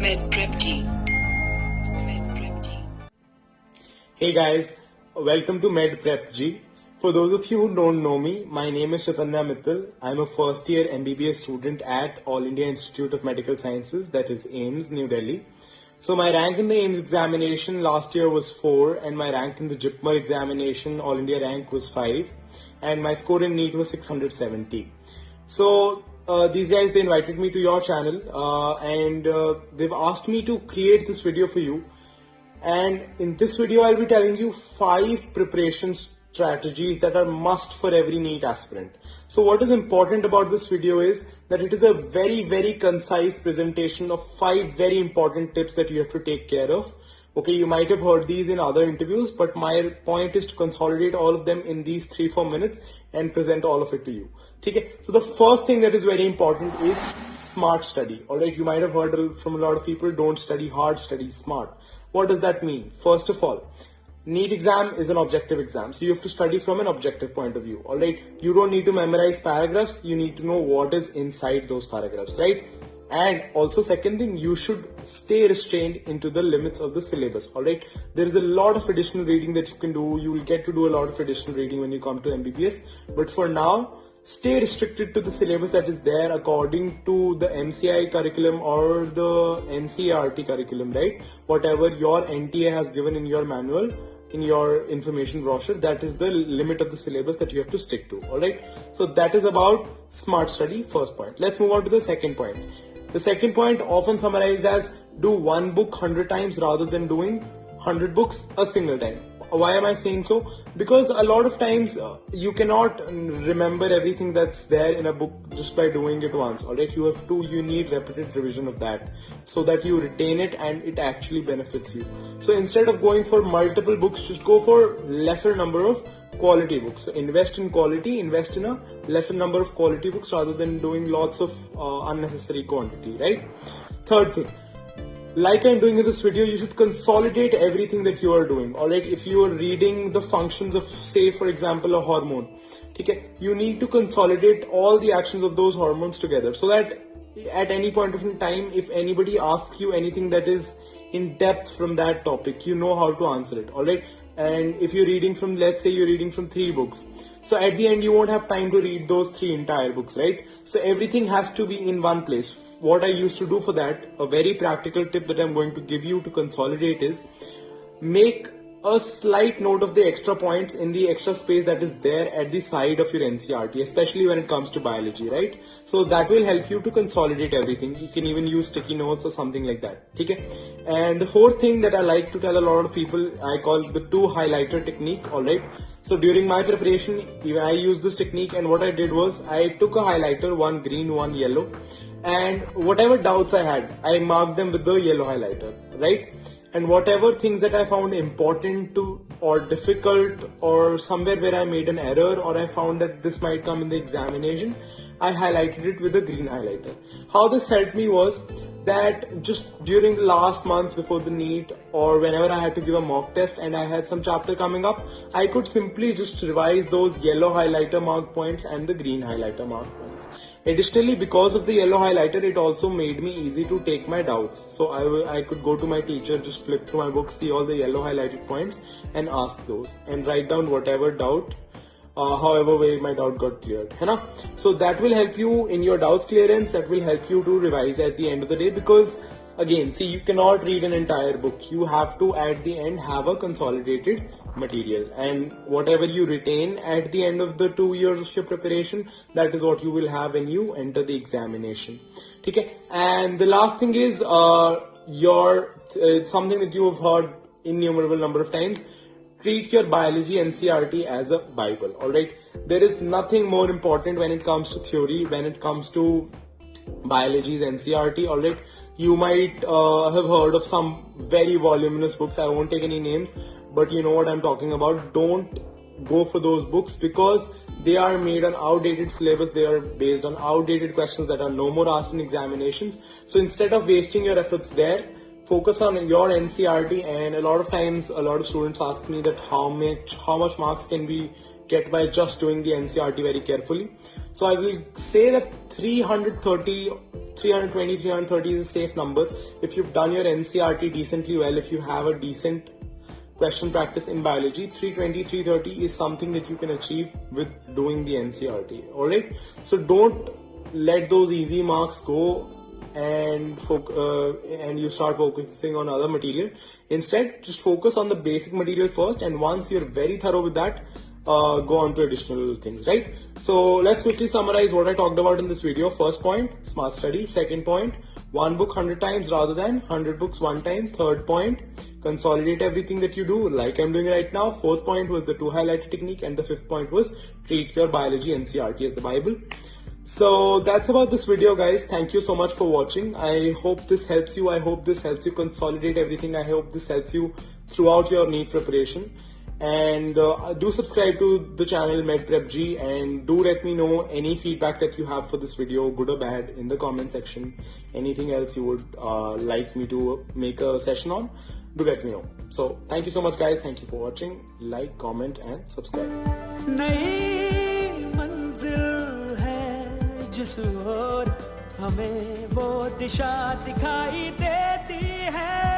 MedprepJi. Hey guys, welcome to MedprepJi. For those of you who don't know me, my name is Chetanya Mittal. I'm a first year MBBS student at All India Institute of Medical Sciences, that is AIIMS, New Delhi. So my rank in the AIIMS examination last year was 4 and my rank in the JIPMER examination, All India rank, was 5 and my score in NEET was 670. So these guys, they invited me to your channel and they've asked me to create this video for you. And in this video, I'll be telling you 5 preparation strategies that are must for every NEET aspirant. So what is important about this video is that it is a very concise presentation of 5 very important tips that you have to take care of. Okay, you might have heard these in other interviews, but my point is to consolidate all of them in these 3-4 minutes and present all of it to you. Okay, so the first thing that is very important is smart study. Alright, you might have heard from a lot of people, don't study hard, study smart. What does that mean? First of all, NEET exam is an objective exam. So you have to study from an objective point of view. Alright, you don't need to memorize paragraphs. You need to know what is inside those paragraphs, right? And also second thing, you should stay restrained into the limits of the syllabus. Alright, there is a lot of additional reading that you can do. You will get to do a lot of additional reading when you come to MBBS. But for now, stay restricted to the syllabus that is there according to the MCI curriculum or the NCERT curriculum, right? Whatever your NTA has given in your manual, in your information brochure, that is the limit of the syllabus that you have to stick to. Alright, so that is about smart study, first point. Let's move on to the second point. The second point, often summarized as do one book 100 times rather than doing 100 books a single time. Why am I saying so? Because a lot of times you cannot remember everything that's there in a book just by doing it once. Alright, you need repeated revision of that so that you retain it and it actually benefits you. So instead of going for multiple books, just go for lesser number of quality books. So invest in quality, invest in a lesser number of quality books rather than doing lots of unnecessary quantity, right? Third thing, like I'm doing in this video, you should consolidate everything that you are doing. Alright, if you are reading the functions of, say for example, a hormone, okay, you need to consolidate all the actions of those hormones together so that at any point of time, if anybody asks you anything that is in depth from that topic, you know how to answer it. Alright, and if you're reading from, let's say you're reading from 3 books, so at the end you won't have time to read those 3 entire books, right? So everything has to be in one place. What I used to do for that, a very practical tip that I'm going to give you to consolidate is make a slight note of the extra points in the extra space that is there at the side of your NCERT, especially when it comes to biology, right? So that will help you to consolidate everything. You can even use sticky notes or something like that. Okay? And the fourth thing that I like to tell a lot of people, I call the 2 highlighter technique. Alright. So during my preparation, I used this technique, and what I did was I took a highlighter, one green, one yellow, and whatever doubts I had, I marked them with the yellow highlighter, right? And whatever things that I found important to or difficult or somewhere where I made an error or I found that this might come in the examination, I highlighted it with a green highlighter. How this helped me was that just during the last months before the NEET or whenever I had to give a mock test and I had some chapter coming up, I could simply just revise those yellow highlighter mark points and the green highlighter mark points. Additionally, because of the yellow highlighter, it also made me easy to take my doubts. So I could go to my teacher, just flip through my book, see all the yellow highlighted points and ask those and write down whatever doubt, however way my doubt got cleared. So that will help you in your doubts clearance, that will help you to revise at the end of the day, because again, see, you cannot read an entire book. You have to at the end have a consolidated material, and whatever you retain at the end of the 2 years of your preparation, that is what you will have when you enter the examination. Okay, and the last thing is something that you have heard innumerable number of times. Treat your biology NCERT as a Bible. Alright, there is nothing more important when it comes to theory, when it comes to biology's NCERT. Alright, you might have heard of some very voluminous books. I won't take any names, but you know what I'm talking about. Don't go for those books because they are made on outdated syllabus. They are based on outdated questions that are no more asked in examinations. So instead of wasting your efforts there, focus on your NCERT. And a lot of times, a lot of students ask me that how much marks can we get by just doing the NCERT very carefully. So I will say that 330 320, 330 is a safe number. If you've done your NCRT decently well, if you have a decent question practice in biology, 320, 330 is something that you can achieve with doing the NCRT. Alright, so don't let those easy marks go and you start focusing on other material. Instead, just focus on the basic material first, and once you're very thorough with that, go on to additional things, right? So let's quickly summarize what I talked about in this video. First point, smart study. Second point, one book 100 times rather than 100 books one time. Third point, consolidate everything that you do like I'm doing right now. Fourth point was the two highlighter technique, and the fifth point was treat your biology NCRT as the Bible. So that's about this video, guys. Thank you so much for watching. I hope this helps you. I hope this helps you consolidate everything. I hope this helps you throughout your NEET preparation. And do subscribe to the channel MedprepJi, and do let me know any feedback that you have for this video, good or bad, in the comment section. Anything else you would like me to make a session on, do let me know. So thank you so much, guys. Thank you for watching. Like, comment and subscribe. जिस ओर हमें वो दिशा दिखाई देती है।